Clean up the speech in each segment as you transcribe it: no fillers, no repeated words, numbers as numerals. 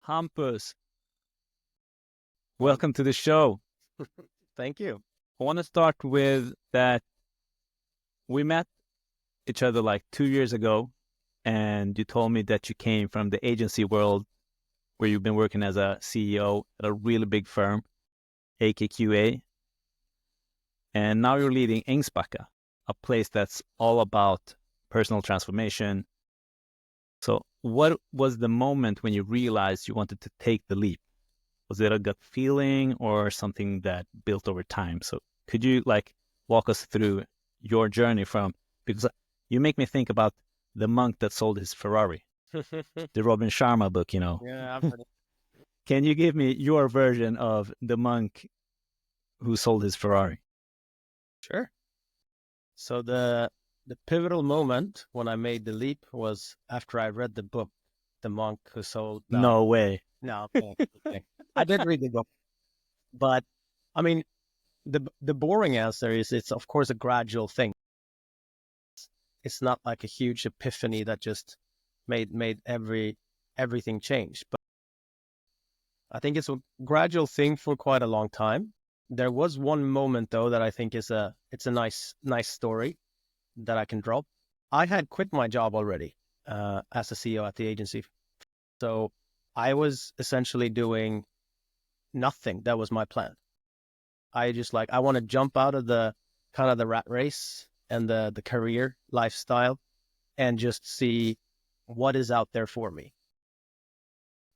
Hampus, welcome to the show. Thank you. I want to start with that we met each other like 2 years ago, and you told me that you came from the agency world where you've been working as a CEO at a really big firm, AKQA, and now you're leading Ängsbacka, a place that's all about personal transformation. So what was the moment when you realized you wanted to take the leap? Was it a gut feeling or something that built over time? So could you walk us through your journey because you make me think about the monk that sold his Ferrari, the Robin Sharma book, Yeah, I've heard it. Can you give me your version of the monk who sold his Ferrari? Sure. So the pivotal moment when I made the leap was after I read the book, The Monk Who Sold. No way. No, okay. I did read the book, but I mean, the boring answer is it's of course a gradual thing. It's not like a huge epiphany that just made everything change. But I think it's a gradual thing for quite a long time. There was one moment though that I think it's a nice story that I can drop. I had quit my job already as a CEO at the agency. So I was essentially doing nothing. That was my plan. I want to jump out of the kind of the rat race and the career lifestyle and just see what is out there for me.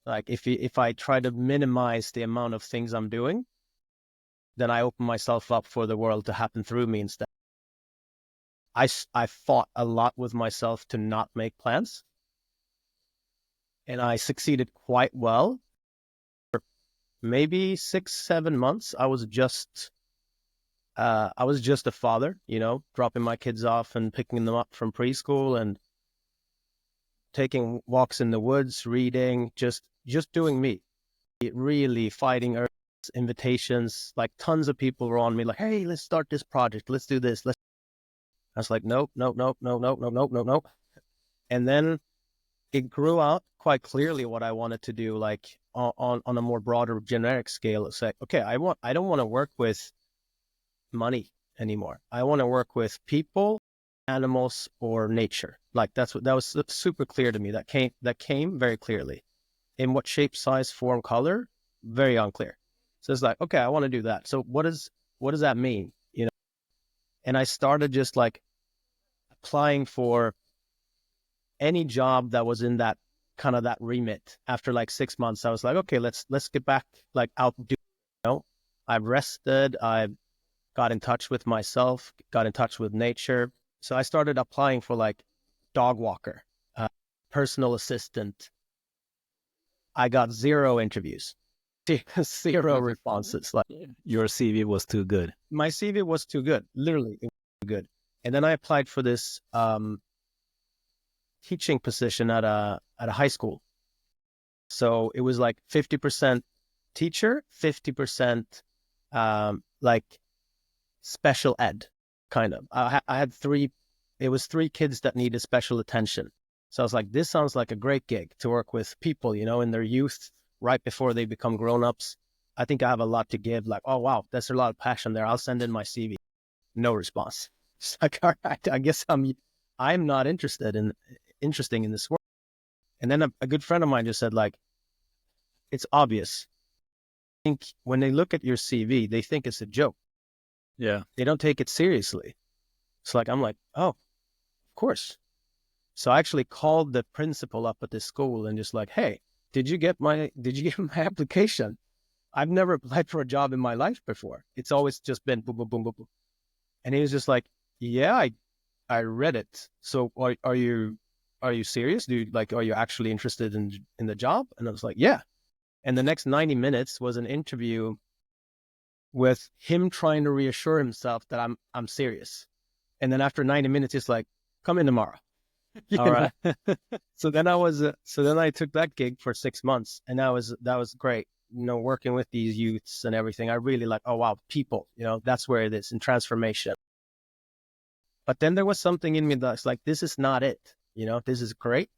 Like if I try to minimize the amount of things I'm doing, then I open myself up for the world to happen through me instead. I fought a lot with myself to not make plans, and I succeeded quite well. For maybe 6-7 months, I was just a father, dropping my kids off and picking them up from preschool and taking walks in the woods, reading, just doing me. Really fighting invitations, like tons of people were on me, like, hey, let's start this project, let's do this. I was like, nope. And then it grew out quite clearly what I wanted to do, like on a more broader generic scale. It's like, okay, I don't want to work with money anymore. I want to work with people, animals, or nature. Like that was super clear to me. That came very clearly. In what shape, size, form, color, very unclear. So it's like, okay, I want to do that. So what does that mean? And I started just like applying for any job that was in that kind of that remit. After like 6 months, I was like, okay, let's get back like out. I've rested. I've got in touch with myself, got in touch with nature. So I started applying for like dog walker, personal assistant. I got 0 interviews, 0 responses. Like your CV was too good. My CV was too good. Literally, it was too good. And then I applied for this teaching position at a high school. So it was like 50% teacher, 50% like special ed, kind of. I had 3 kids that needed special attention. So I was like, this sounds like a great gig to work with people, in their youth, right before they become grown-ups. I think I have a lot to give. Like, oh, wow, there's a lot of passion there. I'll send in my CV. No response. It's like, all right, I guess I'm not interesting in this work. And then a good friend of mine just said, like, it's obvious. I think when they look at your CV, they think it's a joke. Yeah. They don't take it seriously. It's like, I'm like, oh, of course. So I actually called the principal up at the school and just like, hey, did you get my application? I've never applied for a job in my life before. It's always just been boom, boom, boom, boom, boom. And he was just like, yeah, I read it. So are you serious? Are you actually interested in the job? And I was like, yeah. And the next 90 minutes was an interview with him trying to reassure himself that I'm serious. And then after 90 minutes, it's like, come in tomorrow. All right. So then I took that gig for 6 months, and that was great. Working with these youths and everything. I really like, oh wow, people, that's where it is in transformation. But then there was something in me that's like, this is not it. This is great.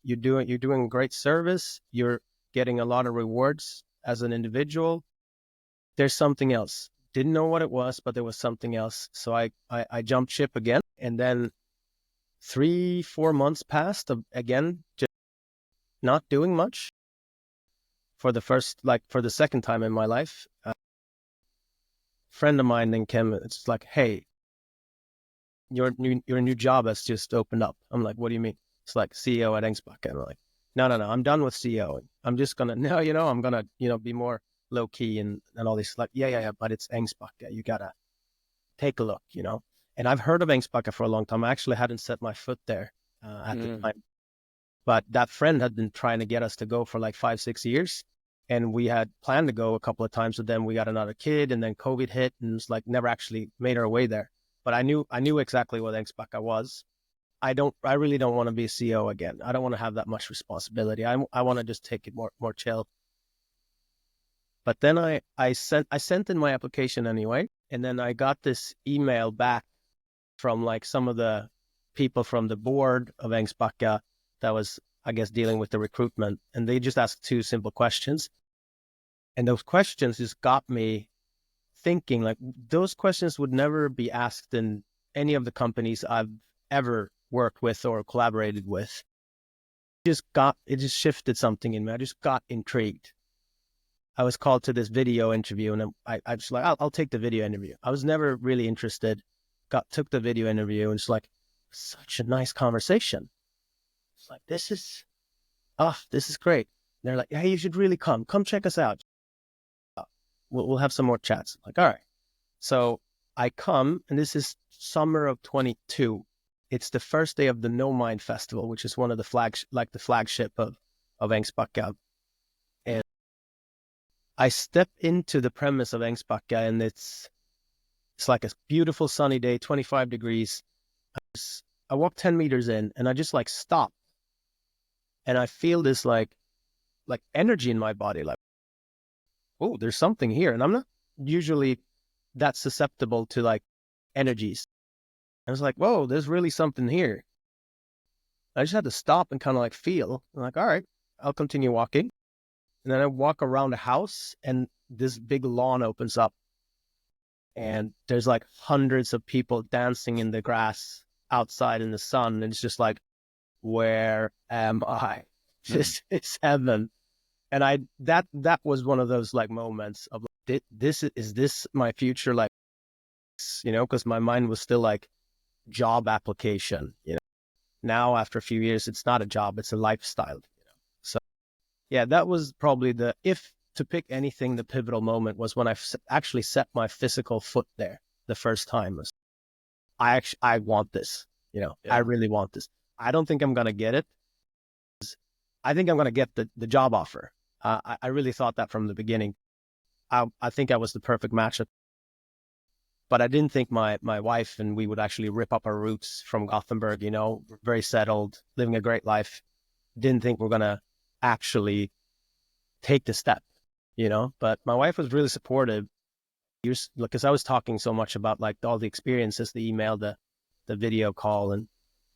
You're doing great service. You're getting a lot of rewards as an individual. There's something else. Didn't know what it was, but there was something else. So I jumped ship again. And then 3-4 months passed of, again, just not doing much for the second time in my life. A friend of mine then came, it's like, hey, your new job has just opened up. I'm like, what do you mean? It's like CEO at Ängsbacka. And I'm like, no, I'm done with CEO. I'm just gonna, no, I'm gonna, be more low key and all this. Like, yeah, but it's Ängsbacka. You gotta take a look, And I've heard of Ängsbacka for a long time. I actually hadn't set my foot there at the time. But that friend had been trying to get us to go for like 5-6 years. And we had planned to go a couple of times, but then we got another kid and then COVID hit and it's like never actually made our way there. But I knew exactly what Ängsbacka was. I really don't want to be a CEO again. I don't want to have that much responsibility. I want to just take it more chill. But then I sent in my application anyway. And then I got this email back from like some of the people from the board of Ängsbacka that was, I guess, dealing with the recruitment. And they just asked 2 simple questions. And those questions just got me thinking, like, those questions would never be asked in any of the companies I've ever worked with or collaborated with. It just shifted something in me. I just got intrigued. I was called to this video interview and I just like, I'll take the video interview. I was never really interested. Took the video interview and it's like, such a nice conversation. It's like, this is great. And they're like, hey, you should really come check us out. We'll have some more chats. I'm like, all right. So I come, and this is summer of 22. It's the first day of the No Mind Festival, which is one of the flagship of Ängsbacka. And I step into the premise of Ängsbacka, and it's like a beautiful sunny day, 25 degrees. I walk 10 meters in, and I just like stop, and I feel this like energy in my body, like, oh, there's something here. And I'm not usually that susceptible to like energies. I was like, whoa, there's really something here. I just had to stop and kind of like feel. I'm like, all right, I'll continue walking. And then I walk around the house and this big lawn opens up. And there's like hundreds of people dancing in the grass outside in the sun. And it's just like, where am I? This is heaven. And that was one of those like moments of like, is this my future? Like, because my mind was still like job application, Now after a few years, it's not a job, it's a lifestyle, So yeah, that was probably if to pick anything, the pivotal moment was when I actually set my physical foot there the first time. I want this, Yeah. I really want this. I don't think I'm going to get it. I think I'm going to get the job offer. I really thought that from the beginning. I think I was the perfect matchup. But I didn't think my wife and we would actually rip up our roots from Gothenburg, very settled, living a great life. Didn't think we're going to actually take the step, But my wife was really supportive because I was talking so much about like all the experiences, the email, the video call, and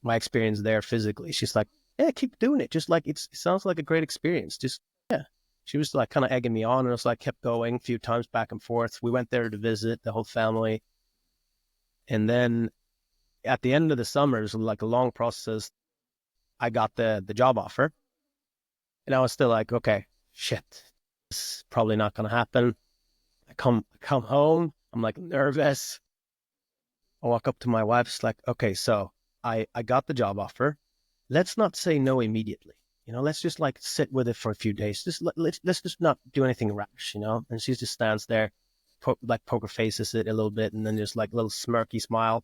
my experience there physically. She's like, yeah, keep doing it. Just like, it sounds like a great experience. Just, yeah. She was like kind of egging me on, and I was like, kept going a few times back and forth. We went there to visit the whole family. And then at the end of the summer, it was like a long process. I got the job offer and I was still like, okay, shit, this is probably not going to happen. I come home. I'm like nervous. I walk up to my wife. It's like, okay, so I got the job offer. Let's not say no immediately. Let's just like sit with it for a few days. Let's just not do anything rash, And she just stands there, poker faces it a little bit, and then just like a little smirky smile.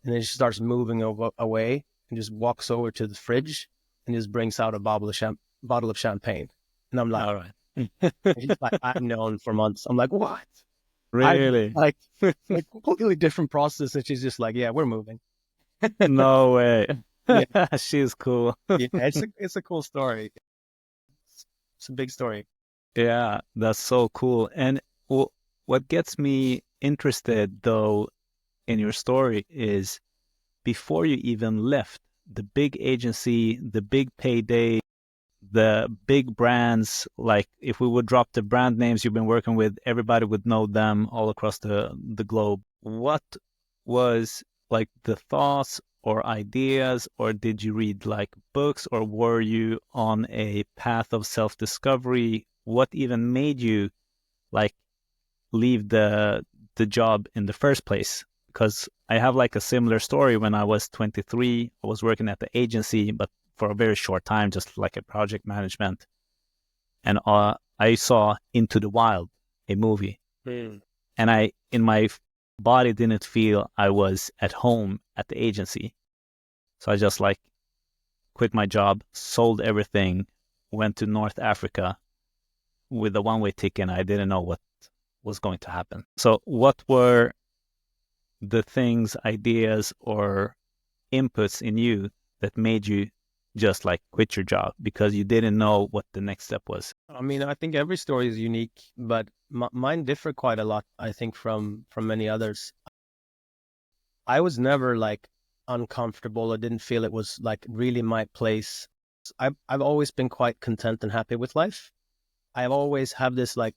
And then she starts moving away and just walks over to the fridge and just brings out a bottle of champagne. And I'm like, all right. She's like, I've known for months. I'm like, what? Really? Like completely different process. And she's just like, yeah, we're moving. No way. Yeah. She's cool. Yeah, it's a cool story. It's a big story. Yeah, that's so cool. And what gets me interested though in your story is before you even left the big agency, the big payday, the big brands, like if we would drop the brand names you've been working with, everybody would know them all across the globe. What was like the thoughts or ideas, or did you read like books, or were you on a path of self-discovery? What even made you like leave the job in the first place? Because I have like a similar story. When I was 23, I was working at the agency, but for a very short time, just like a project management. And I saw Into the Wild, a movie, and I, in my body, didn't feel I was at home at the agency. So I just like quit my job, sold everything, went to North Africa with a one-way ticket, and I didn't know what was going to happen. So what were the things, ideas, or inputs in you that made you just like quit your job because you didn't know what the next step was? I mean, I think every story is unique, but mine differ quite a lot, I think, from many others. I was never like uncomfortable or didn't feel it was like really my place. I've always been quite content and happy with life. I've always have this like,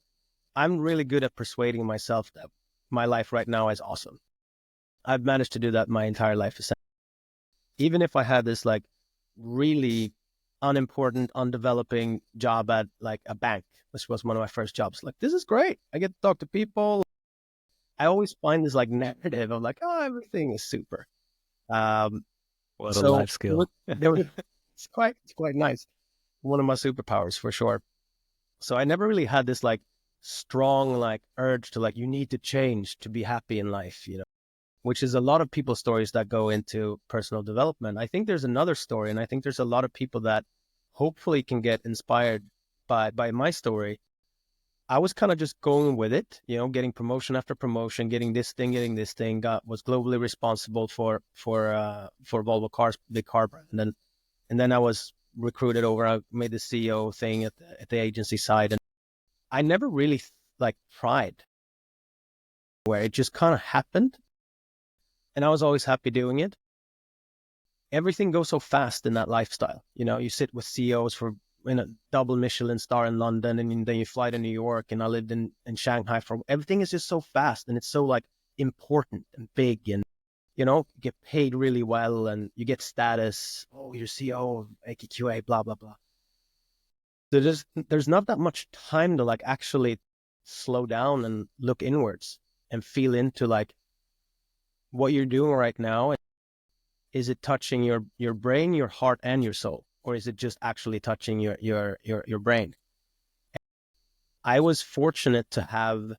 I'm really good at persuading myself that my life right now is awesome. I've managed to do that my entire life. Even if I had this like really unimportant, undeveloping job at like a bank, which was one of my first jobs, like, this is great. I get to talk to people. I always find this like narrative of like, oh, everything is super. What a life skill. It's quite nice. One of my superpowers for sure. So I never really had this like strong like urge to like, you need to change to be happy in life, you know, which is a lot of people's stories that go into personal development. I think there's another story, and I think there's a lot of people that hopefully can get inspired by my story. I was kind of just going with it, you know, getting promotion after promotion, getting this thing, was globally responsible for Volvo Cars, big car brand. And then I was recruited over. I made the CEO thing at the agency side, and I never really like tried, where it just kind of happened, and I was always happy doing it. Everything goes so fast in that lifestyle. You know, you sit with CEOs for in a double Michelin star in London, and then you fly to New York, and I lived in Shanghai for everything is just so fast, and it's so like important and big, and you know, you get paid really well, and you get status. Oh, you're CEO of AKQA, blah blah blah. So there's not that much time to like actually slow down and look inwards and feel into like what you're doing right now. Is it touching your brain, your heart, and your soul, or is it just actually touching your brain? I was fortunate to have,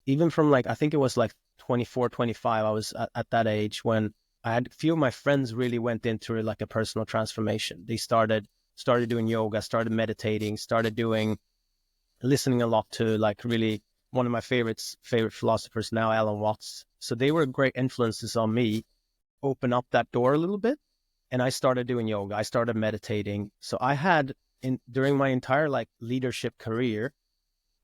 even from like, I think it was like 24, 25, I was at that age when I had a few of my friends really went into like a personal transformation. They started doing yoga, started meditating, listening a lot to like really one of my favorite philosophers now, Alan Watts. So they were great influences on me, open up that door a little bit. And I started doing yoga. I started meditating. So I had during my entire like leadership career,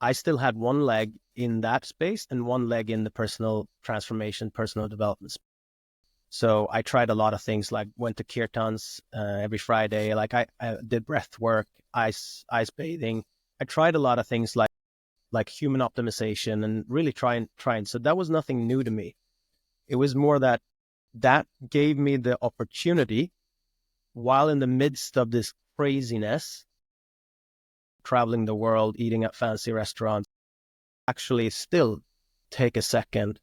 I still had one leg in that space and one leg in the personal transformation, personal development. So I tried a lot of things, like went to kirtans every Friday. Like I did breath work, ice bathing. I tried a lot of things like human optimization and really trying. So that was nothing new to me. It was more that gave me the opportunity, while in the midst of this craziness, traveling the world, eating at fancy restaurants, actually still take a second,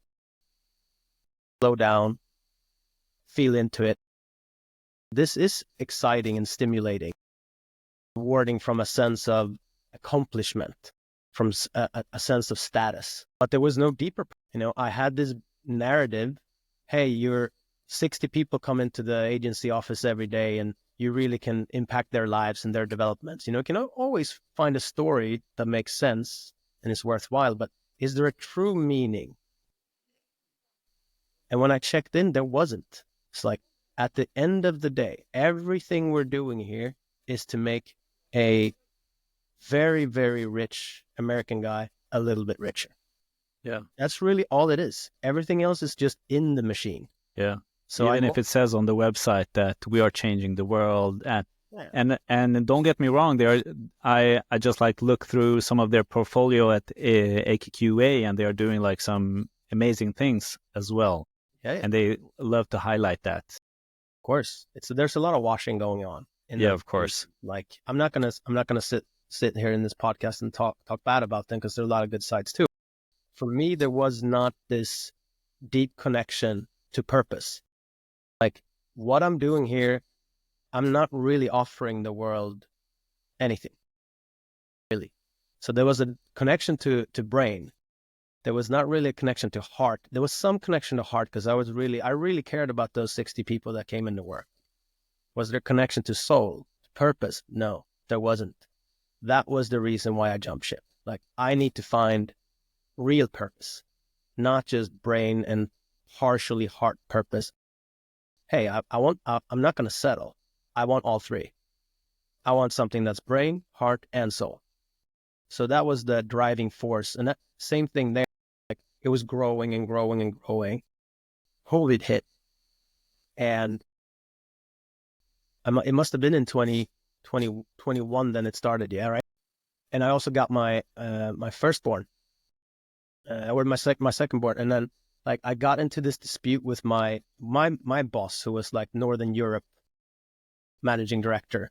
slow down, feel into it. This is exciting and stimulating, rewarding from a sense of accomplishment, from a sense of status. But there was no deeper, you know, I had this narrative, hey, you're 60 people come into the agency office every day, and you really can impact their lives and their developments. You know, you can always find a story that makes sense and is worthwhile, but is there a true meaning? And when I checked in, there wasn't. It's like, at the end of the day, everything we're doing here is to make a very, very rich American guy a little bit richer. Yeah. That's really all it is. Everything else is just in the machine. Yeah. So even if it says on the website that we are changing the world at Yeah. And don't get me wrong, I just like look through some of their portfolio at AKQA, and they are doing like some amazing things as well. Yeah, And they love to highlight that. of course. There's a lot of washing going on in Yeah, that. of course. Like I'm not gonna sit here in this podcast and talk bad about them, because there are a lot of good sides too. For me, there was not this deep connection to purpose. Like what I'm doing here, I'm not really offering the world anything, really. So there was a connection to brain. There was not really a connection to heart. There was some connection to heart, because I really cared about those 60 people that came into work. Was there connection to soul, purpose? No, there wasn't. That was the reason why I jumped ship. Like I need to find real purpose, not just brain and partially heart purpose. Hey, I'm not going to settle. I want all three. I want something that's brain, heart, and soul. So that was the driving force. And that same thing there, like it was growing and growing and growing. COVID hit. And it must have been in 2021 then it started. Yeah. Right. And I also got my firstborn, or my secondborn. And then like I got into this dispute with my boss, who was like Northern Europe managing director.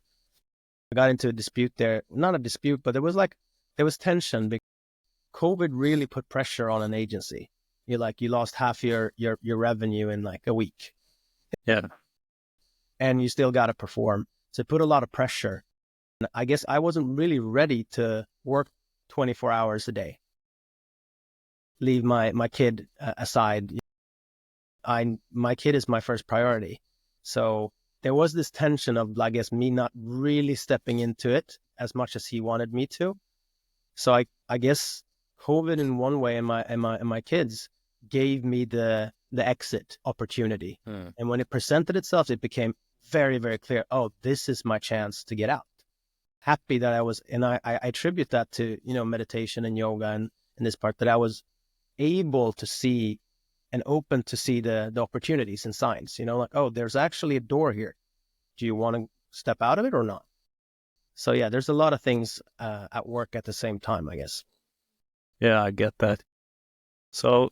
I got into a dispute there, not a dispute, but there was tension because COVID really put pressure on an agency. You lost half your revenue in like a week. Yeah. And you still got to perform. So it put a lot of pressure. And I guess I wasn't really ready to work 24 hours a day. Leave my kid aside. My kid is my first priority. So there was this tension of, I guess, me not really stepping into it as much as he wanted me to. So I guess COVID in one way and my kids gave me the exit opportunity. And when it presented itself, it became very, very clear. Oh, this is my chance to get out. Happy that I was, and I attribute that to, meditation and yoga and this part, that I was able to see and open to see the opportunities and signs, like, oh, there's actually a door here. Do you want to step out of it or not? So yeah, there's a lot of things at work at the same time, I guess. Yeah, I get that. So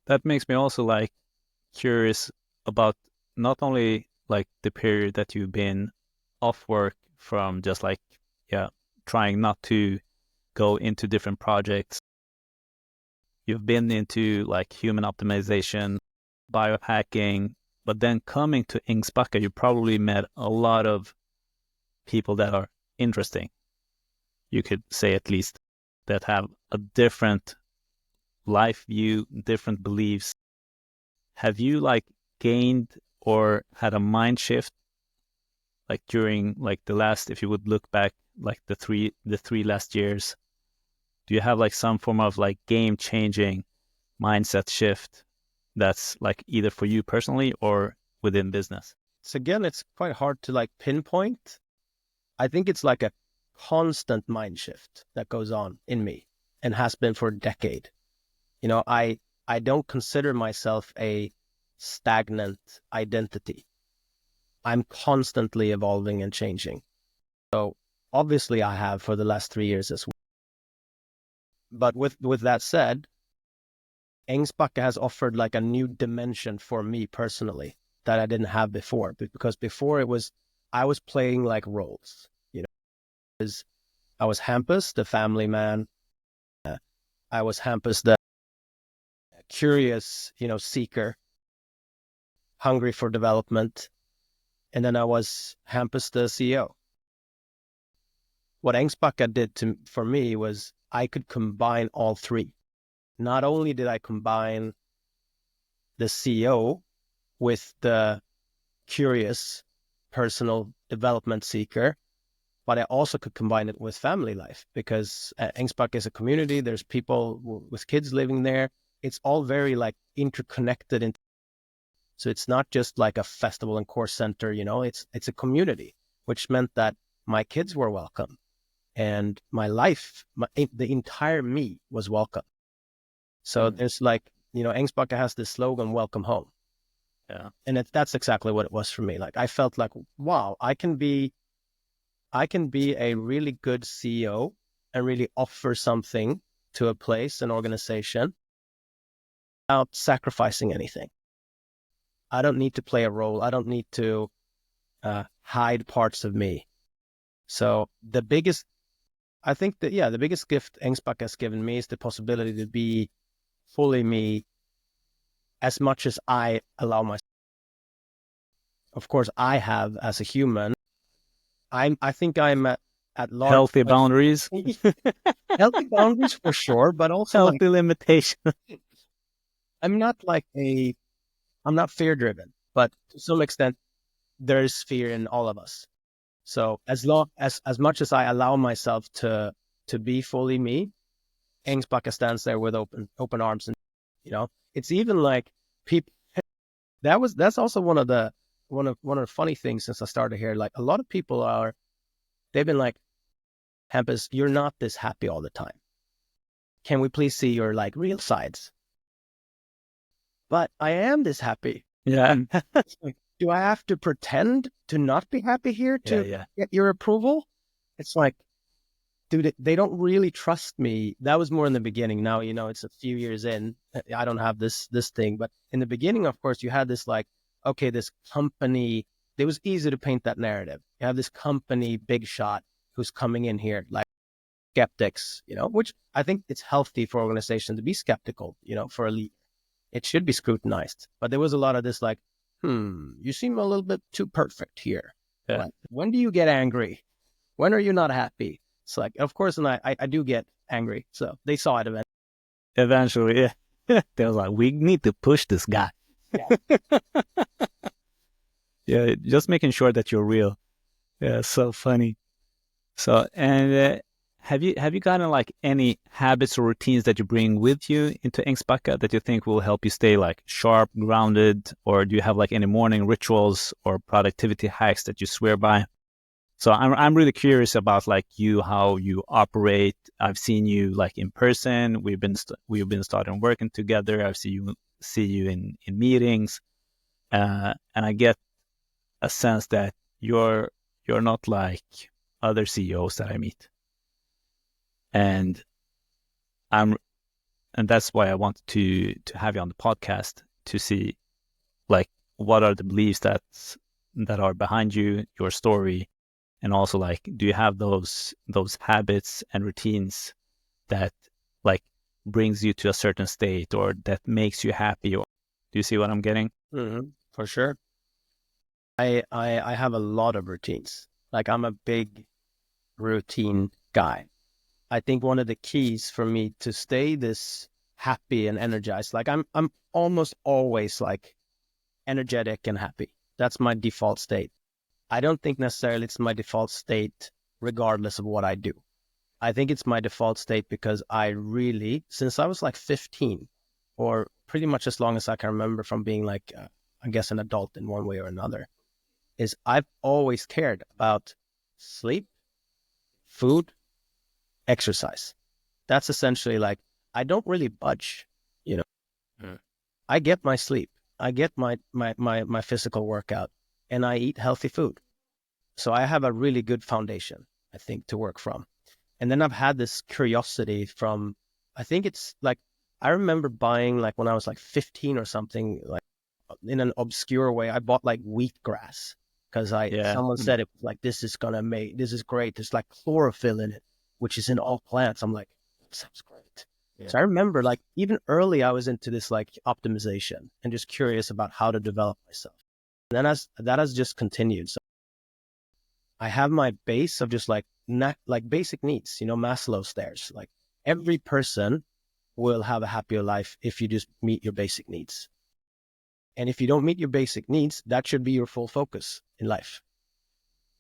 that makes me also like curious about not only like the period that you've been off work from, just like, yeah, trying not to go into different projects. You've been into like human optimization, biohacking, but then coming to Ängsbacka, you probably met a lot of people that are interesting. You could say, at least, that have a different life view, different beliefs. Have you like gained or had a mind shift like during like the last, if you would look back like the three last years? Do you have like some form of like game changing mindset shift that's like either for you personally or within business? So again, it's quite hard to like pinpoint. I think it's like a constant mind shift that goes on in me and has been for a decade. I don't consider myself a stagnant identity. I'm constantly evolving and changing. So obviously I have for the last 3 years as well. But with that said, Ängsbacka has offered like a new dimension for me personally that I didn't have before. Because before I was playing like roles. I was Hampus, the family man. I was Hampus, the curious, seeker, hungry for development. And then I was Hampus, the CEO. What Ängsbacka did for me was I could combine all three. Not only did I combine the CEO with the curious personal development seeker, but I also could combine it with family life, because Ängsbacka is a community. There's people with kids living there. It's all very like interconnected. So it's not just like a festival and course center, it's a community, which meant that my kids were welcome and my life, the entire me was welcome. So there's like, Ängsbacka has this slogan, welcome home. Yeah. And that's exactly what it was for me. Like I felt like, wow, I can be a really good CEO and really offer something to a place, an organization, without sacrificing anything. I don't need to play a role. I don't need to hide parts of me. So I think that, the biggest gift Ängsbacka has given me is the possibility to be fully me as much as I allow myself. Of course, I have as a human, I think I'm at large. Healthy boundaries. Healthy boundaries for sure, but also healthy limitation. I'm not fear driven, but to some extent there is fear in all of us. So as much as I allow myself to be fully me, Ängsbacka stands there with open arms, and it's even like people. That's also one of the funny things since I started here. Like a lot of people they've been like, Hampus, you're not this happy all the time. Can we please see your like real sides? But I am this happy. Yeah. Like, do I have to pretend to not be happy here to get your approval? It's like, dude, they don't really trust me. That was more in the beginning. Now, it's a few years in. I don't have this thing. But in the beginning, of course, you had this like, okay, this company, it was easy to paint that narrative. You have this company big shot who's coming in here, like skeptics, which I think it's healthy for organizations to be skeptical, for a leader. It should be scrutinized. But there was a lot of this like, you seem a little bit too perfect here. Yeah. Like, when do you get angry? When are you not happy? It's like, of course, and I do get angry. So they saw it eventually. Eventually, yeah. They was like, we need to push this guy. Yeah. Yeah, just making sure that you're real. Yeah, so funny. So, and have you gotten like any habits or routines that you bring with you into Ängsbacka that you think will help you stay like sharp, grounded, or do you have like any morning rituals or productivity hacks that you swear by? So I'm really curious about like how you operate. I've seen you like in person. We've been starting working together. I see you in meetings, and I get a sense that you're not like other CEOs that I meet, and I'm and that's why I wanted to have you on the podcast to see like what are the beliefs that are behind you, your story. And also, like, do you have those habits and routines that like brings you to a certain state or that makes you happy? Or do you see what I'm getting? Mm-hmm. For sure. I have a lot of routines. Like I'm a big routine guy. I think one of the keys for me to stay this happy and energized, like I'm almost always like energetic and happy. That's my default state. I don't think necessarily it's my default state regardless of what I do. I think it's my default state because I really, since I was like 15, or pretty much as long as I can remember from being like, I guess an adult in one way or another, is I've always cared about sleep, food, exercise. That's essentially like, I don't really budge, you know. Mm. I get my sleep, I get my physical workout, and I eat healthy food. So I have a really good foundation, I think, to work from. And then I've had this curiosity from, I think it's like, I remember buying like when I was like 15 or something, like in an obscure way, I bought like wheatgrass because someone said it was like, this is great. There's like chlorophyll in it, which is in all plants. I'm like, that sounds great. Yeah. So I remember like even early, I was into this like optimization and just curious about how to develop myself. And then that has just continued. So I have my base of just like basic needs, Maslow's stairs. Like every person will have a happier life if you just meet your basic needs. And if you don't meet your basic needs, that should be your full focus in life.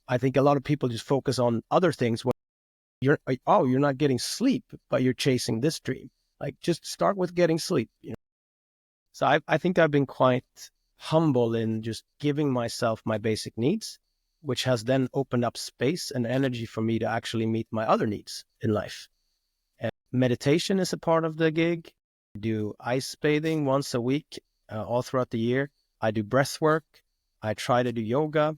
I think a lot of people just focus on other things when you're not getting sleep, but you're chasing this dream. Like just start with getting sleep. So I think I've been quite humble in just giving myself my basic needs, which has then opened up space and energy for me to actually meet my other needs in life. And meditation is a part of the gig. I do ice bathing once a week, all throughout the year. I do breath work. I try to do yoga.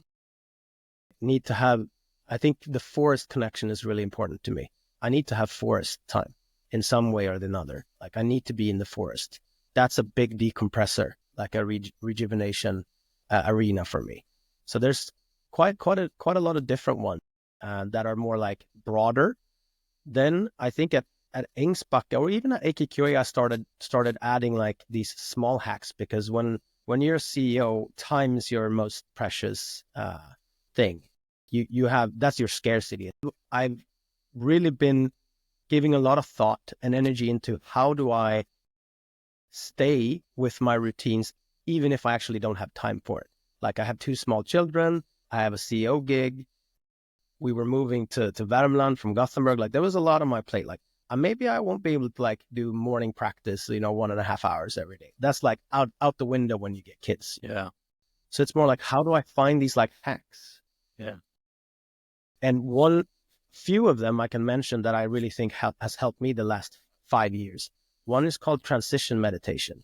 I think the forest connection is really important to me. I need to have forest time in some way or another. Like I need to be in the forest. That's a big decompressor, like a rejuvenation arena for me. So there's quite a lot of different ones that are more like broader. Then I think at Ängsbacka or even at AKQA, I started adding like these small hacks, because when you're a CEO, time is your most precious thing. You have, that's your scarcity. I've really been giving a lot of thought and energy into how do I stay with my routines, even if I actually don't have time for it. Like I have 2 small children, I have a CEO gig. We were moving to Värmland from Gothenburg. Like there was a lot on my plate. Like maybe I won't be able to like do morning practice, 1.5 hours every day. That's like out the window when you get kids. Yeah. So it's more like, how do I find these like hacks? Yeah. And few of them I can mention that I really think has helped me the last 5 years. One is called transition meditation.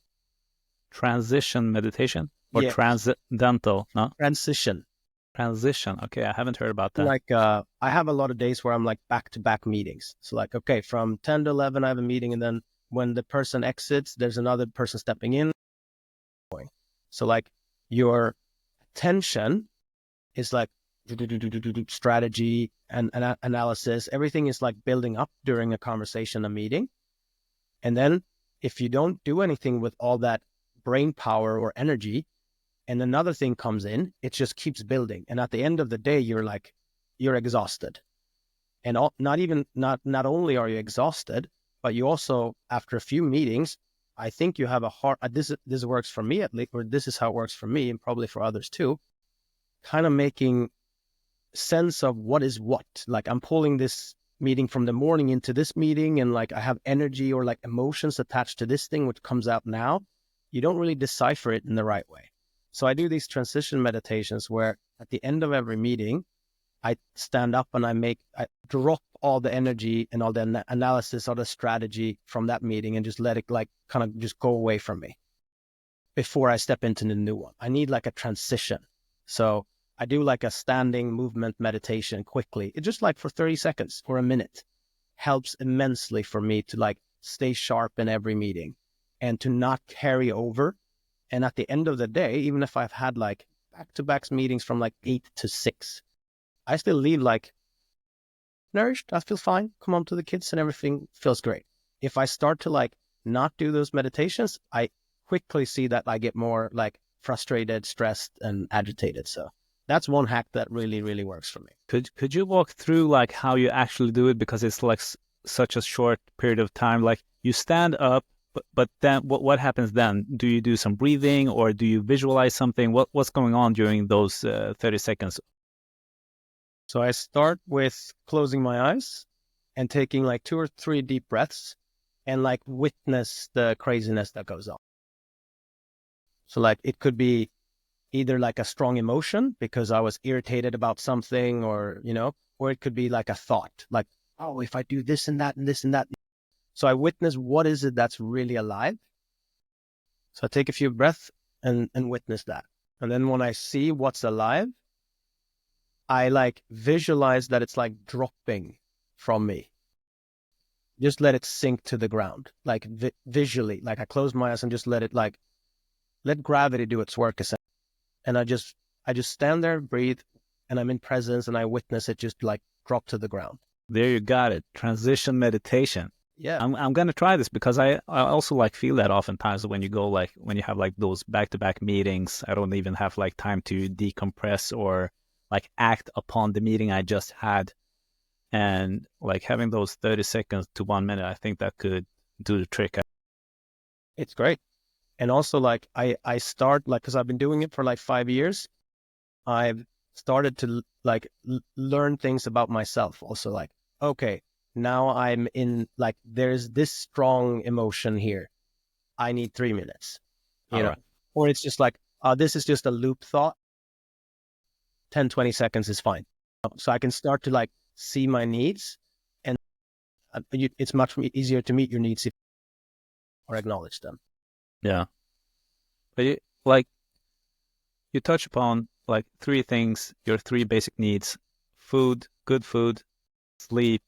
Transition meditation or Yeah. transcendental? No? Transition. Transition. Okay, I haven't heard about that. Like I have a lot of days where I'm like back-to-back meetings. So like, okay, from 10 to 11, I have a meeting. And then when the person exits, there's another person stepping in. So like your attention is like strategy and analysis. Everything is like building up during a conversation, a meeting. And then if you don't do anything with all that brain power or energy, and another thing comes in, it just keeps building. And at the end of the day, you're exhausted. And not only are you exhausted, but you also, after a few meetings, I think you have a hard, this works for me at least, or this is how it works for me and probably for others too, kind of making sense of what is what. Like I'm pulling this meeting from the morning into this meeting, and like I have energy or like emotions attached to this thing, which comes out now. You don't really decipher it in the right way. So I do these transition meditations where at the end of every meeting, I stand up and I drop all the energy and all the analysis or the strategy from that meeting and just let it like kind of just go away from me before I step into the new one. I need like a transition. So I do like a standing movement meditation quickly. It just like for 30 seconds or a minute helps immensely for me to like stay sharp in every meeting and to not carry over. And at the end of the day, even if I've had like back-to-back meetings from like 8 to 6, I still leave like nourished. I feel fine. Come home to the kids and everything feels great. If I start to like not do those meditations, I quickly see that I get more like frustrated, stressed, and agitated. So that's one hack that really, really works for me. Could you walk through like how you actually do it? Because it's like such a short period of time. Like you stand up, but then what happens then? Do you do some breathing or do you visualize something? What's going on during those 30 seconds? So I start with closing my eyes and taking like 2 or 3 deep breaths and like witness the craziness that goes on. So like it could be either like a strong emotion because I was irritated about something, or it could be like a thought like, oh, if I do this and that and this and that. So I witness what is it that's really alive. So I take a few breaths and witness that. And then when I see what's alive, I like visualize that it's like dropping from me. Just let it sink to the ground, like visually. Like I close my eyes and just let gravity do its work. And I just stand there, breathe, and I'm in presence, and I witness it just like drop to the ground. There you got it. Transition meditation. Yeah. I'm gonna try this because I also like feel that oftentimes when you have like those back-to-back meetings, I don't even have like time to decompress or like act upon the meeting I just had. And like having those 30 seconds to 1 minute, I think that could do the trick. It's great. And also like I start like, cause I've been doing it for like 5 years. I've started to like learn things about myself also, like, okay, now I'm in like, there's this strong emotion here. I need 3 minutes, Right. Or it's just like, this is just a loop thought. 10, 20 seconds is fine. So I can start to like see my needs, and it's much easier to meet your needs or acknowledge them. Yeah. But like you touch upon like three things, your three basic needs: food, good food, sleep,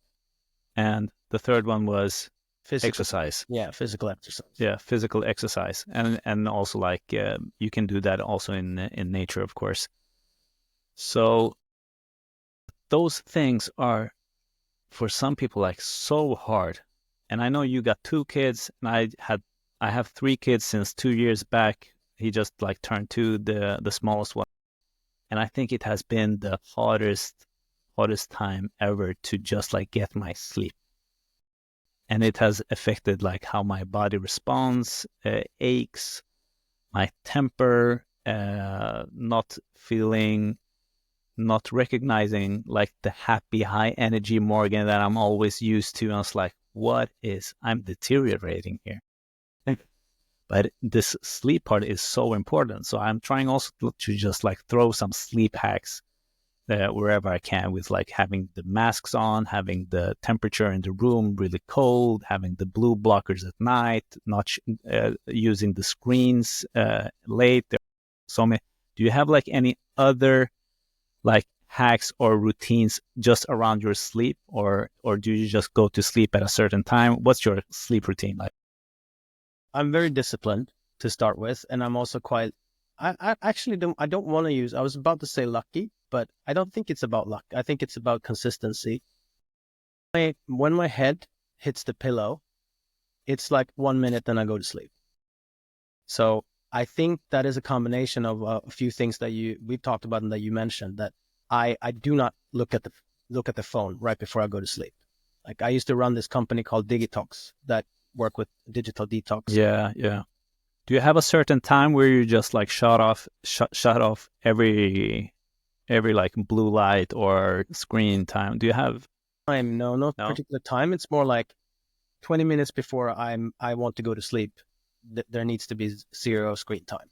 and the third one was exercise. Yeah, physical exercise. Yeah, physical exercise, and also like you can do that also in nature, of course. So those things are for some people like so hard. And I know you got two kids, and I have three kids since 2 years back. He just like turned two, the smallest one, and I think it has been the hottest time ever to just like get my sleep. And it has affected like how my body responds, aches, my temper, not recognizing like the happy high energy Morgan that I'm always used to. I was like, I'm deteriorating here. But this sleep part is so important. So I'm trying also to just like throw some sleep hacks wherever I can, with like having the masks on, having the temperature in the room really cold, having the blue blockers at night, not using the screens late. So many. Do you have like any other like hacks or routines just around your sleep, or do you just go to sleep at a certain time? What's your sleep routine like? I'm very disciplined to start with, and I'm also quite. I actually don't. I don't want to use. I was about to say lucky, but I don't think it's about luck. I think it's about consistency. When my head hits the pillow, it's like 1 minute, then I go to sleep. So I think that is a combination of a few things that we've talked about and that you mentioned. That I do not look at the phone right before I go to sleep. Like I used to run this company called Digitox that work with digital detox. Yeah. Do you have a certain time where you just like shut off every like blue light or screen time? Do you have time? No particular time. It's more like 20 minutes before I want to go to sleep. There needs to be zero screen time,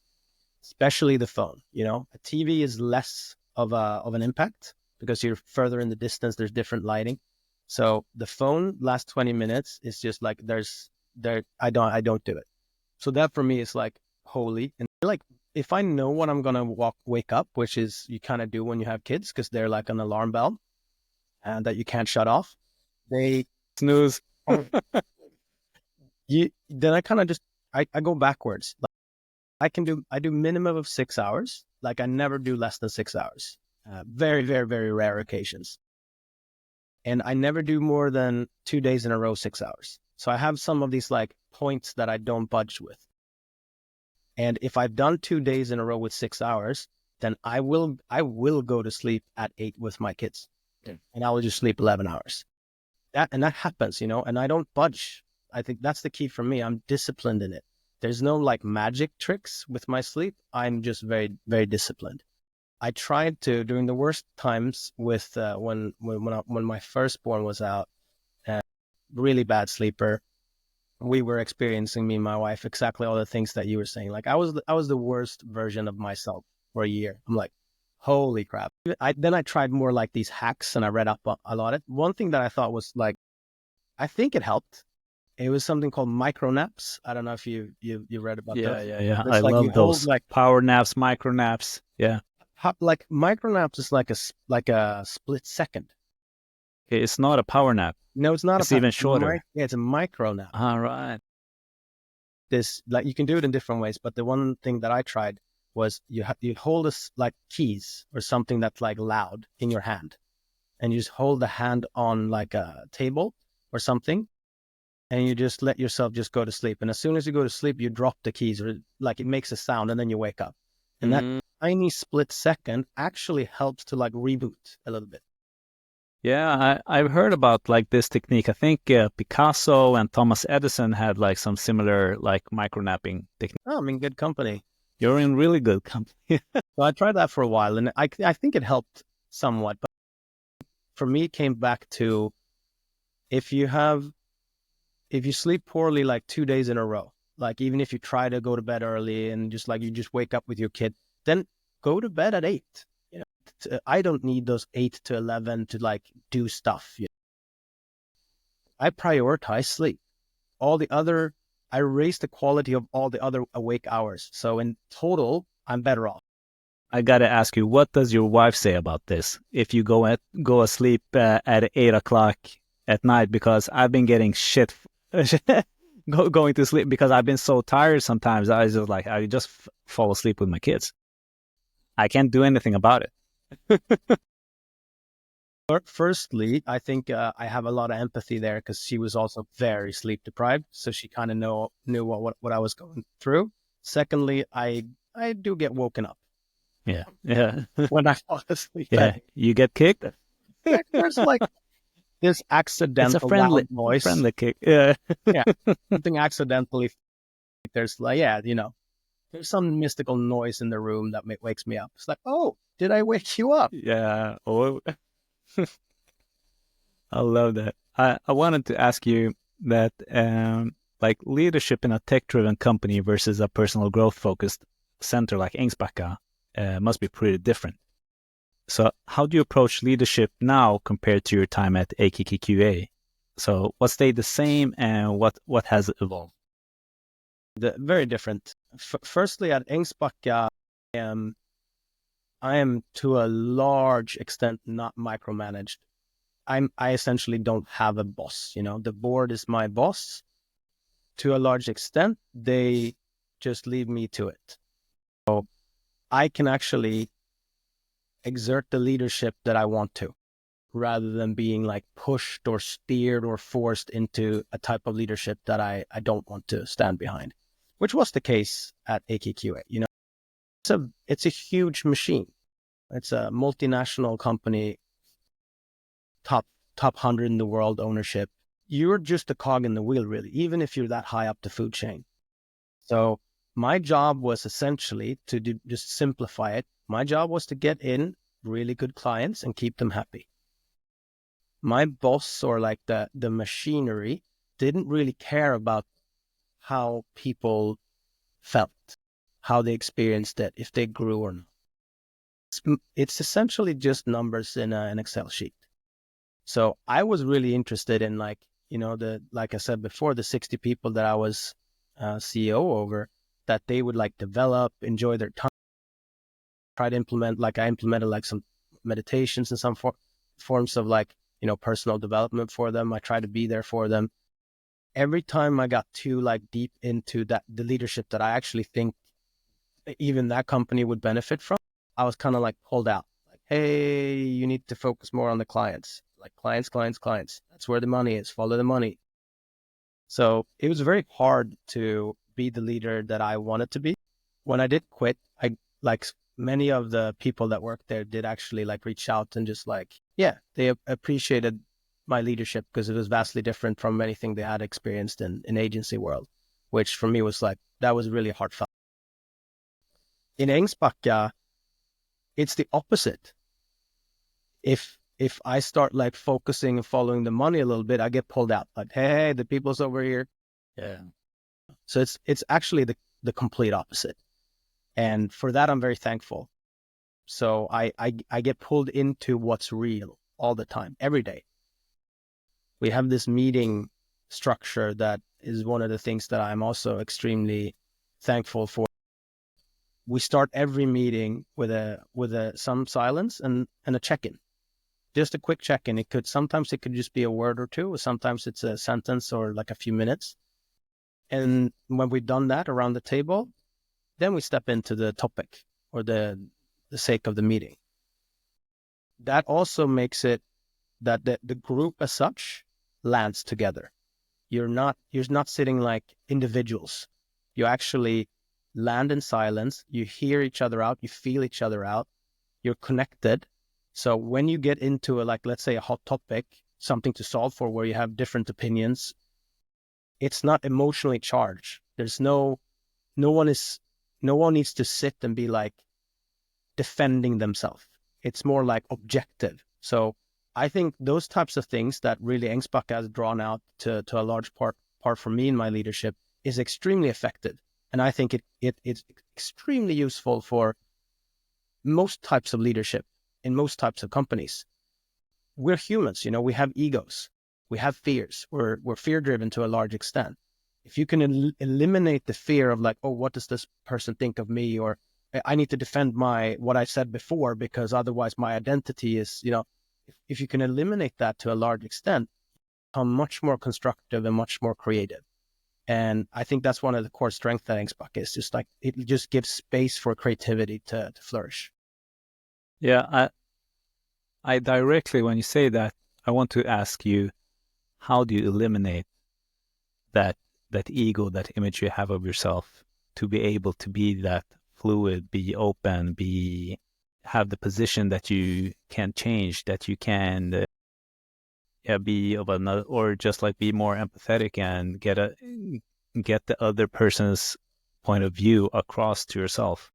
especially the phone. A TV is less of an impact because you're further in the distance. There's different lighting. So the phone last 20 minutes is just like I don't do it. So that for me is like holy. And like if I know when I'm gonna wake up, which is you kind of do when you have kids because they're like an alarm bell and that you can't shut off. They snooze? Then I kind of just I go backwards. Like I do minimum of 6 hours. Like I never do less than 6 hours. Very, very, very rare occasions. And I never do more than 2 days in a row, 6 hours. So I have some of these like points that I don't budge with. And if I've done 2 days in a row with 6 hours, then I will go to sleep at 8 with my kids. Yeah. And I will just sleep 11 hours. That happens, and I don't budge. I think that's the key for me. I'm disciplined in it. There's no like magic tricks with my sleep. I'm just very, very disciplined. I tried to during the worst times with when my firstborn was out, really bad sleeper. We were experiencing, me and my wife, exactly all the things that you were saying. Like I was the worst version of myself for a year. I'm like, holy crap. Then I tried more like these hacks and I read up a lot. One thing that I thought was like, I think it helped. It was something called micro naps. I don't know if you read about those. Yeah. It's I like love those like power naps, micro naps. Yeah. Like micro naps is like a split second. Okay, it's not a power nap. No, it's not. It's even shorter. It's a micro nap. All right. This like you can do it in different ways, but the one thing that I tried was you hold like keys or something that's like loud in your hand, and you just hold the hand on like a table or something, and you just let yourself just go to sleep. And as soon as you go to sleep, you drop the keys, or like it makes a sound, and then you wake up. And that tiny split second actually helps to like reboot a little bit. Yeah, I've heard about like this technique. I think Picasso and Thomas Edison had like some similar like micro napping technique. Oh, I'm in good company. You're in really good company. So I tried that for a while, and I think it helped somewhat. But for me, it came back to if you sleep poorly like 2 days in a row, like even if you try to go to bed early and just like you just wake up with your kid, then go to bed at 8. I don't need those 8 to 11 to like do stuff. I prioritize sleep. I raise the quality of all the other awake hours. So in total, I'm better off. I gotta ask you, what does your wife say about this? If you go asleep at 8 o'clock at night, because I've been getting shit going to sleep because I've been so tired sometimes. I just fall asleep with my kids. I can't do anything about it. Firstly, I think I have a lot of empathy there because she was also very sleep deprived, so she kind of knew what I was going through. Secondly, I do get woken up Yeah, yeah, when I fall asleep. yeah. You get kicked. There's like this It's a accidental loud voice. friendly kick. Yeah, Yeah, something accidentally. There's like, yeah, there's some mystical noise in the room that wakes me up. It's like, oh, did I wake you up? yeah. Oh, I love that. I wanted to ask you that, like leadership in a tech-driven company versus a personal growth-focused center like Ängsbacka must be pretty different. So how do you approach leadership now compared to your time at AKKQA? So what stayed the same and what has evolved? Very different. Firstly, at Ängsbacka, I am to a large extent not micromanaged. I essentially don't have a boss. The board is my boss. To a large extent, they just leave me to it. So I can actually exert the leadership that I want to, rather than being like pushed or steered or forced into a type of leadership that I don't want to stand behind, which was the case at AKQA. It's a huge machine. It's a multinational company, top 100 in the world ownership. You're just a cog in the wheel, really, even if you're that high up the food chain. So my job was essentially to just simplify it. My job was to get in really good clients and keep them happy. My boss, or like the machinery, didn't really care about how people felt, how they experienced it, if they grew or not. It's essentially just numbers in an Excel sheet. So I was really interested in like I said before, the 60 people that I was CEO over, that they would like develop, enjoy their time, try to implement, like I implemented like some meditations and some forms of like, personal development for them. I tried to be there for them. Every time I got too like deep into the leadership that I actually think even that company would benefit from, I was kind of like pulled out. Like, hey, you need to focus more on the clients. Like clients. That's where the money is. Follow the money. So it was very hard to be the leader that I wanted to be. When I did quit, I like many of the people that worked there did actually like reach out and just like, yeah, they appreciated my leadership because it was vastly different from anything they had experienced in agency world, which for me was like, that was really heartfelt. In Ängsbacka, it's the opposite. If I start like focusing and following the money a little bit, I get pulled out. Like, hey, the people's over here. Yeah. So it's actually the complete opposite. And for that, I'm very thankful. So I get pulled into what's real all the time, every day. We have this meeting structure that is one of the things that I'm also extremely thankful for. We start every meeting with some silence and a check-in. Just a quick check-in. Sometimes it could just be a word or two, or sometimes it's a sentence or like a few minutes. And when we've done that around the table, then we step into the topic or the sake of the meeting. That also makes it that the group as such lands together. You're not sitting like individuals. You actually land in silence. You hear each other out. You feel each other out. You're connected. So when you get into like, let's say a hot topic, something to solve for where you have different opinions, it's not emotionally charged. There's no one needs to sit and be like defending themselves. It's more like objective. So I think those types of things that really Ängsbacka has drawn out to a large part for me in my leadership is extremely effective. And I think it's extremely useful for most types of leadership in most types of companies. We're humans, we have egos, we have fears, we're fear driven to a large extent. If you can eliminate the fear of like, oh, what does this person think of me? Or I need to defend what I said before, because otherwise my identity is, if you can eliminate that to a large extent, become much more constructive and much more creative. And I think that's one of the core strengths that Ängsbacka is, just like it just gives space for creativity to flourish. Yeah, I directly, when you say that, I want to ask you, how do you eliminate that ego, that image you have of yourself, to be able to be that fluid, be open, have the position that you can change, that you can be of another, or just like be more empathetic and get the other person's point of view across to yourself.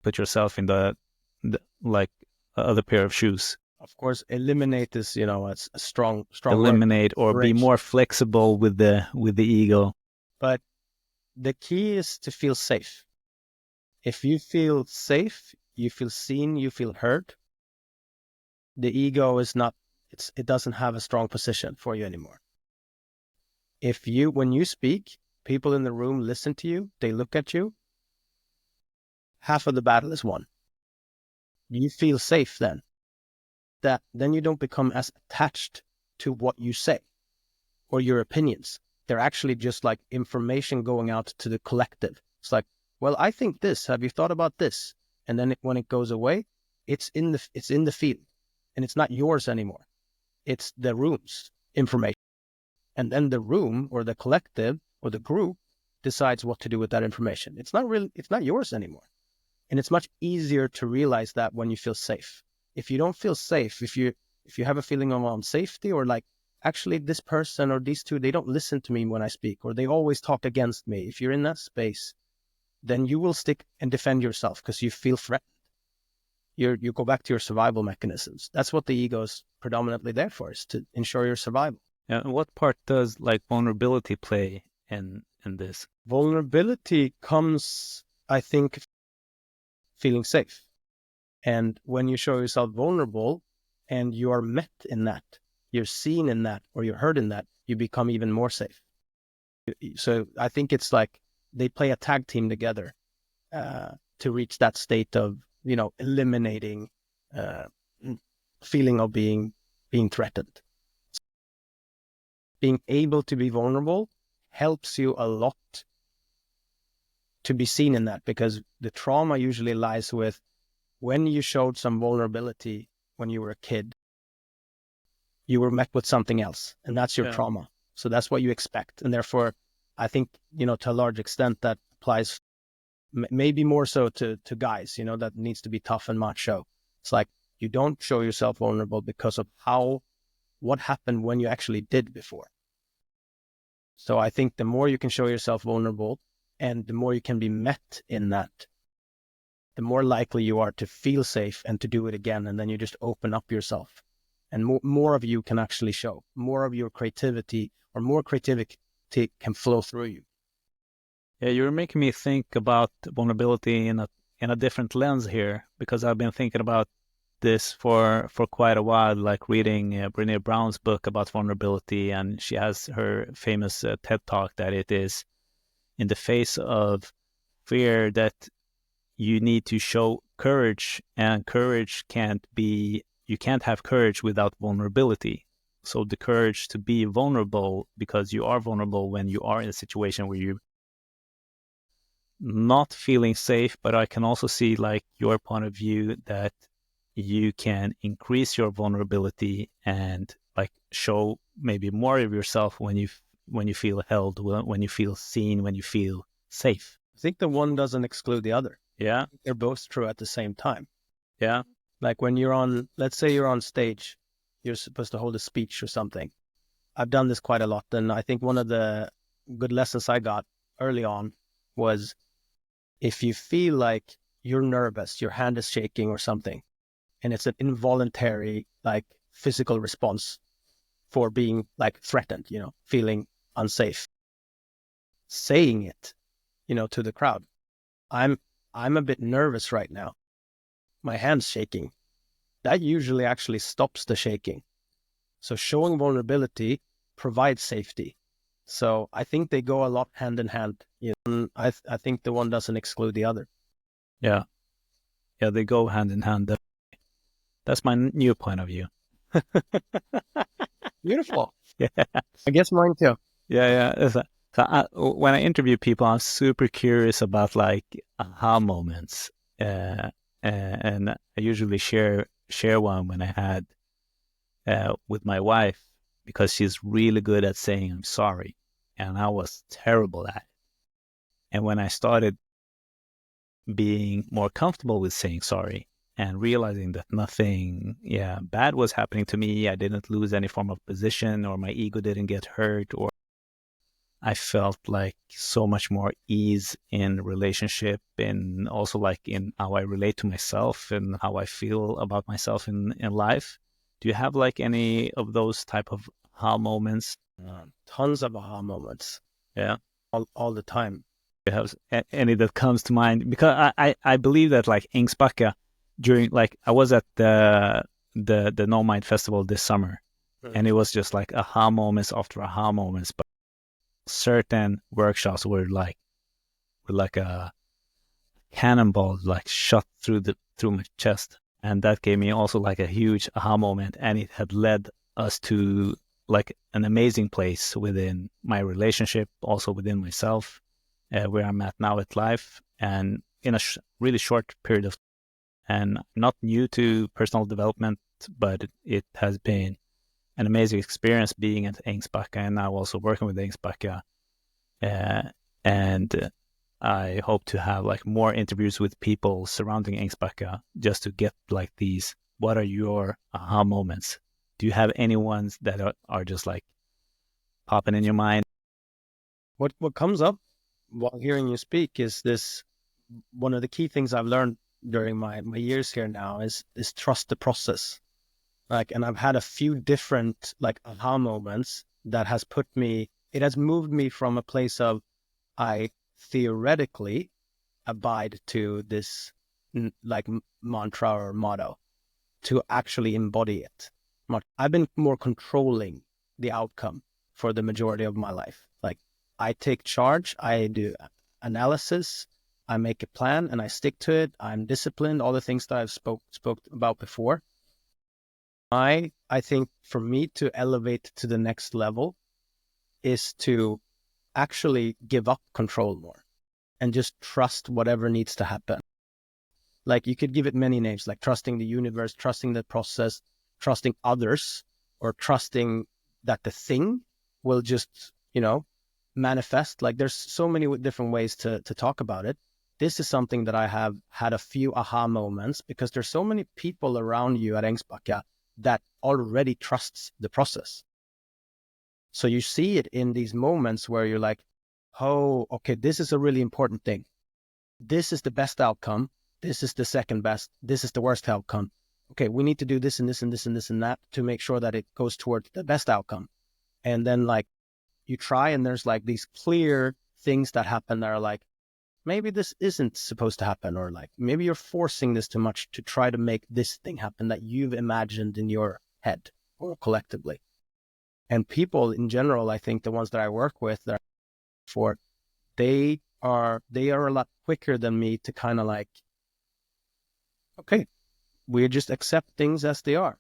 Put yourself in the like other pair of shoes. Of course, eliminate is, a strong Eliminate word. Or be more flexible with the ego. But the key is to feel safe. If you feel safe, you feel seen, you feel heard, the ego is not, it doesn't have a strong position for you anymore. When you speak, people in the room listen to you, they look at you, half of the battle is won. You feel safe then. Then you don't become as attached to what you say or your opinions. They're actually just like information going out to the collective. It's like, well, I think this. Have you thought about this? And then when it goes away, it's in the field, and it's not yours anymore. It's the room's information. And then the room or the collective or the group decides what to do with that information. It's not yours anymore. And it's much easier to realize that when you feel safe. If you don't feel safe, if you have a feeling of unsafety, or like, actually this person or these two, they don't listen to me when I speak, or they always talk against me. If you're in that space, then you will stick and defend yourself because you feel threatened. You go back to your survival mechanisms. That's what the ego is predominantly there for, is to ensure your survival. And what part does like vulnerability play in this? Vulnerability comes, I think, feeling safe. And when you show yourself vulnerable and you are met in that, you're seen in that, or you're heard in that, you become even more safe. So I think it's like they play a tag team together to reach that state of, eliminating feeling of being threatened. Being able to be vulnerable helps you a lot to be seen in that, because the trauma usually lies with when you showed some vulnerability when you were a kid, you were met with something else, and that's your trauma. So that's what you expect. And therefore, I think, to a large extent, that applies maybe more so to guys, that needs to be tough and macho. It's like, you don't show yourself vulnerable because of what happened when you actually did before. So I think the more you can show yourself vulnerable, and the more you can be met in that, the more likely you are to feel safe and to do it again. And then you just open up yourself, and more of you can actually show. More of your creativity, or more creativity can flow through you. Yeah, you're making me think about vulnerability in a different lens here, because I've been thinking about this for quite a while, like reading Brené Brown's book about vulnerability, and she has her famous TED talk that it is in the face of fear that you need to show courage, and you can't have courage without vulnerability. So the courage to be vulnerable, because you are vulnerable when you are in a situation where you're not feeling safe. But I can also see like your point of view that you can increase your vulnerability and like show maybe more of yourself when you feel held, when you feel seen, when you feel safe. I think the one doesn't exclude the other. Yeah. They're both true at the same time. Yeah. Like when let's say you're on stage, you're supposed to hold a speech or something. I've done this quite a lot. And I think one of the good lessons I got early on was, if you feel like you're nervous, your hand is shaking or something, and it's an involuntary, like, physical response for being like threatened, feeling unsafe, saying it, to the crowd, I'm a bit nervous right now, my hand's shaking. That usually actually stops the shaking. So showing vulnerability provides safety. So I think they go a lot hand in hand. I think the one doesn't exclude the other. Yeah. Yeah, they go hand in hand. That's my new point of view. Beautiful. Yeah, I guess mine too. yeah. When I interview people, I'm super curious about like aha moments, and I usually share one when I had with my wife, because she's really good at saying I'm sorry, and I was terrible at it. And when I started being more comfortable with saying sorry and realizing that nothing bad was happening to me, I didn't lose any form of position, or my ego didn't get hurt, or I felt like so much more ease in relationship, and also like in how I relate to myself and how I feel about myself in life. Do you have like any of those type of aha moments? Tons of aha moments. Yeah. All the time. Do you have any that comes to mind? Because I believe that like Ängsbacka, during like I was at the No Mind Festival this summer, and it was just like aha moments after aha moments, but certain workshops were like a cannonball like shot through my chest, and that gave me also like a huge aha moment, and it had led us to like an amazing place within my relationship, also within myself, where I'm at now at life, and in a really short period of time. And I'm not new to personal development, but it has been an amazing experience being at Ängsbacka, and now also working with Ängsbacka. And I hope to have like more interviews with people surrounding Ängsbacka, just to get like these, what are your aha moments? Do you have any ones that are just like popping in your mind? What comes up while hearing you speak is this, one of the key things I've learned during my years here now is trust the process. Like, and I've had a few different like aha moments that has it has moved me from a place of I theoretically abide to this like mantra or motto to actually embody it. I've been more controlling the outcome for the majority of my life. Like, I take charge, I do analysis, I make a plan and I stick to it. I'm disciplined, all the things that I've spoke about before. I think for me to elevate to the next level is to actually give up control more and just trust whatever needs to happen. Like, you could give it many names, like trusting the universe, trusting the process, trusting others, or trusting that the thing will just, manifest. Like, there's so many different ways to talk about it. This is something that I have had a few aha moments, because there's so many people around you at Ängsbacka that already trusts the process. So you see it in these moments where you're like, oh, okay, this is a really important thing. This is the best outcome. This is the second best. This is the worst outcome. Okay, we need to do this and this and this and this and that to make sure that it goes towards the best outcome. And then like you try, and there's like these clear things that happen that are like, maybe this isn't supposed to happen, or like maybe you're forcing this too much to try to make this thing happen that you've imagined in your head or collectively. And people in general, I think the ones that I work with that for, they are a lot quicker than me to kind of like, okay, we just accept things as they are.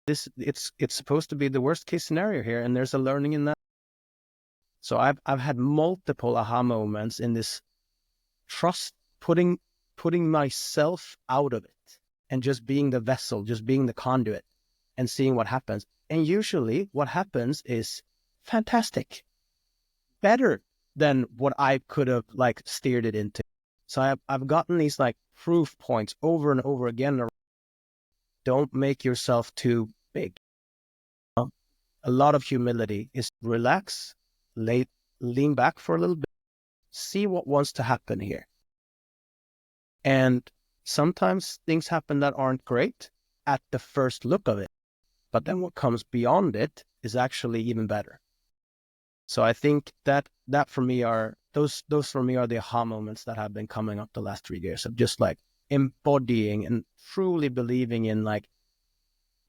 It's supposed to be the worst case scenario here, and there's a learning in that. So I've had multiple aha moments in this trust, putting myself out of it and just being the vessel, just being the conduit and seeing what happens. And usually what happens is fantastic, better than what I could have like steered it into. So I've gotten these like proof points over and over again. Don't make yourself too big. A lot of humility is relax, lean back for a little bit, see what wants to happen here. And sometimes things happen that aren't great at the first look of it, but then what comes beyond it is actually even better. So I think that for me are those for me are the aha moments that have been coming up the last 3 years of just like embodying and truly believing in like,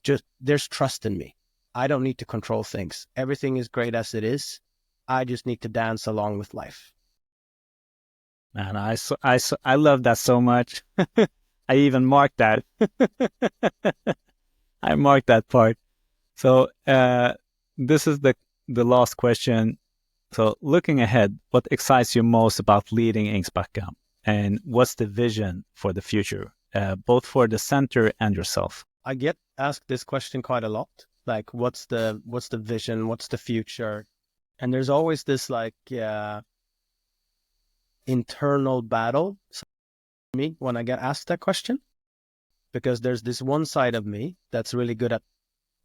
just there's trust in me. I don't need to control things. Everything is great as it is. I just need to dance along with life. Man, I love that so much. I even marked that. I marked that part. So this is the last question. So looking ahead, what excites you most about leading Ängsbacka? And what's the vision for the future, both for the center and yourself? I get asked this question quite a lot. Like, what's the vision? What's the future? And there's always this like internal battle for me when I get asked that question, because there's this one side of me that's really good at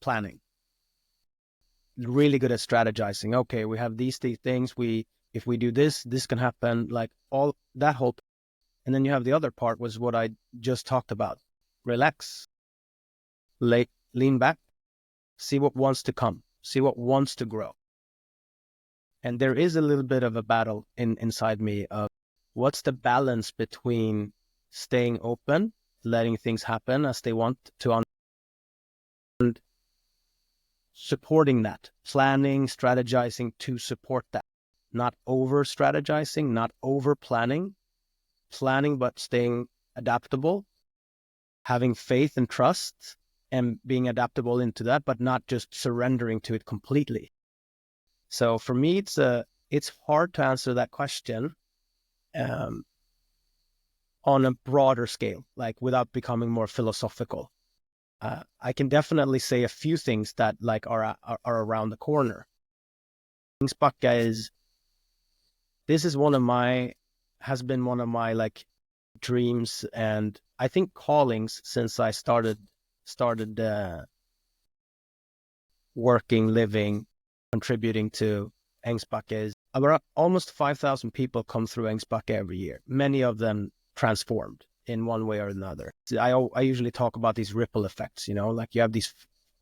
planning, really good at strategizing. Okay, we have these things. If we do this, this can happen. Like all that whole. And then you have the other part, was what I just talked about. Relax, lean back, see what wants to come, see what wants to grow. And there is a little bit of a battle inside me of what's the balance between staying open, letting things happen as they want to, and supporting that, planning, strategizing to support that, not over strategizing, not over planning, but staying adaptable, having faith and trust and being adaptable into that, but not just surrendering to it completely. So for me, it's hard to answer that question on a broader scale, like without becoming more philosophical. I can definitely say a few things that like are around the corner. Ängsbacka has been one of my like dreams, and I think callings since I started working, living, contributing to Ängsbacka. Is about almost 5,000 people come through Ängsbacka every year. Many of them transformed in one way or another. I usually talk about these ripple effects, like you have these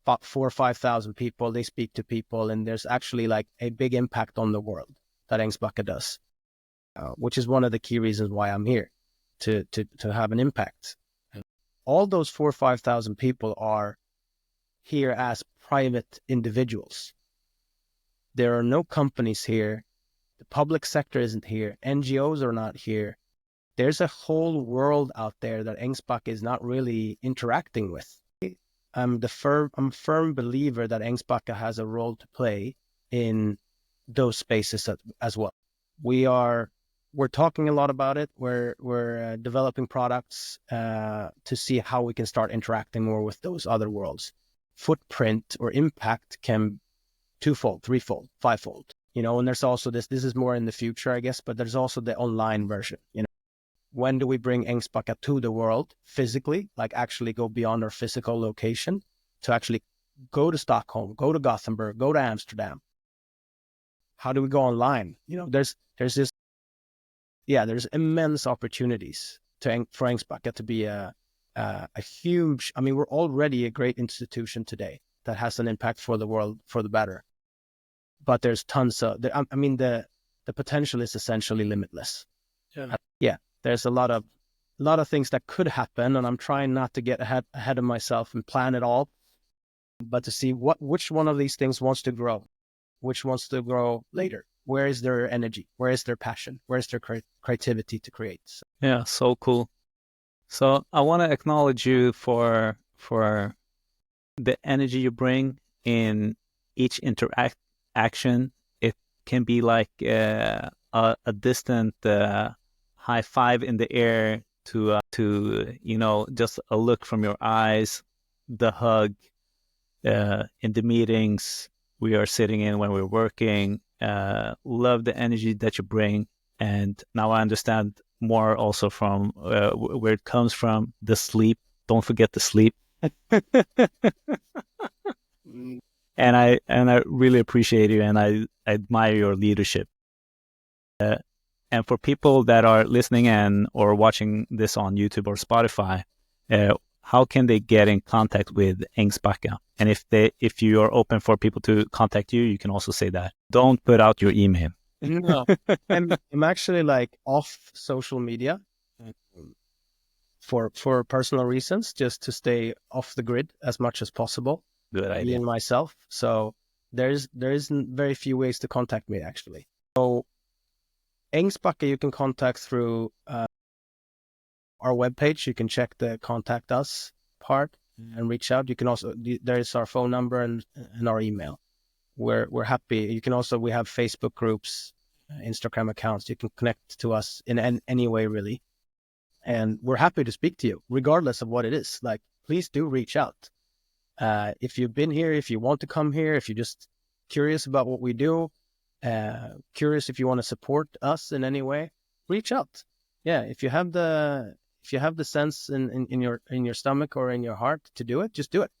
4,000 or 5,000 people, they speak to people, and there's actually like a big impact on the world that Ängsbacka does, which is one of the key reasons why I'm here, to have an impact. All those 4,000 or 5,000 people are here as private individuals. There are no companies here. The public sector isn't here. NGOs are not here. There's a whole world out there that Ängsbacka is not really interacting with. I'm a firm believer that Ängsbacka has a role to play in those spaces as well. We're talking a lot about it. We're developing products to see how we can start interacting more with those other worlds. Footprint or impact can twofold, threefold, fivefold. And there's also this is more in the future, I guess, but there's also the online version. When do we bring Ängsbacka to the world physically, like actually go beyond our physical location to actually go to Stockholm, go to Gothenburg, go to Amsterdam? How do we go online? There's immense opportunities for Ängsbacka to be a huge, we're already a great institution today that has an impact for the world for the better. But there's tons of, the potential is essentially limitless. Yeah. There's a lot of things that could happen, and I'm trying not to get ahead of myself and plan it all, but to see which one of these things wants to grow, which wants to grow later. Where is their energy? Where is their passion? Where is their creativity to create? Yeah, so cool. So I want to acknowledge you for the energy you bring in each action. It can be like a distant high five in the air to just a look from your eyes, the hug in the meetings we are sitting in when we're working. Love the energy that you bring, and now I understand more also from where it comes from. The sleep, don't forget the sleep. And I really appreciate you, and I admire your leadership. And for people that are listening or watching this on YouTube or Spotify, how can they get in contact with Ängsbacka? And if you are open for people to contact you, you can also say that. Don't put out your email. No, I'm actually like off social media for personal reasons, just to stay off the grid as much as possible. Good idea. Me and myself. So there isn't very few ways to contact me actually. So Ängsbacka you can contact through our webpage. You can check the contact us part and reach out. You can also, there is our phone number and our email. We're happy. You can also, we have Facebook groups, Instagram accounts. You can connect to us in any way, really. And we're happy to speak to you, regardless of what it is. Like, please do reach out. If you've been here, if you want to come here, if you're just curious about what we do, curious if you want to support us in any way, reach out. Yeah, if you have the sense in your stomach or in your heart to do it, just do it.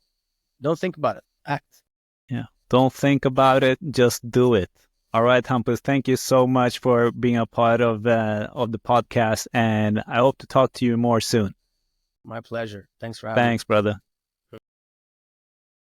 Don't think about it. Act. Yeah. Don't think about it. Just do it. All right, Hampus, thank you so much for being a part of the podcast, and I hope to talk to you more soon. My pleasure. Thanks for having me. Thanks, brother.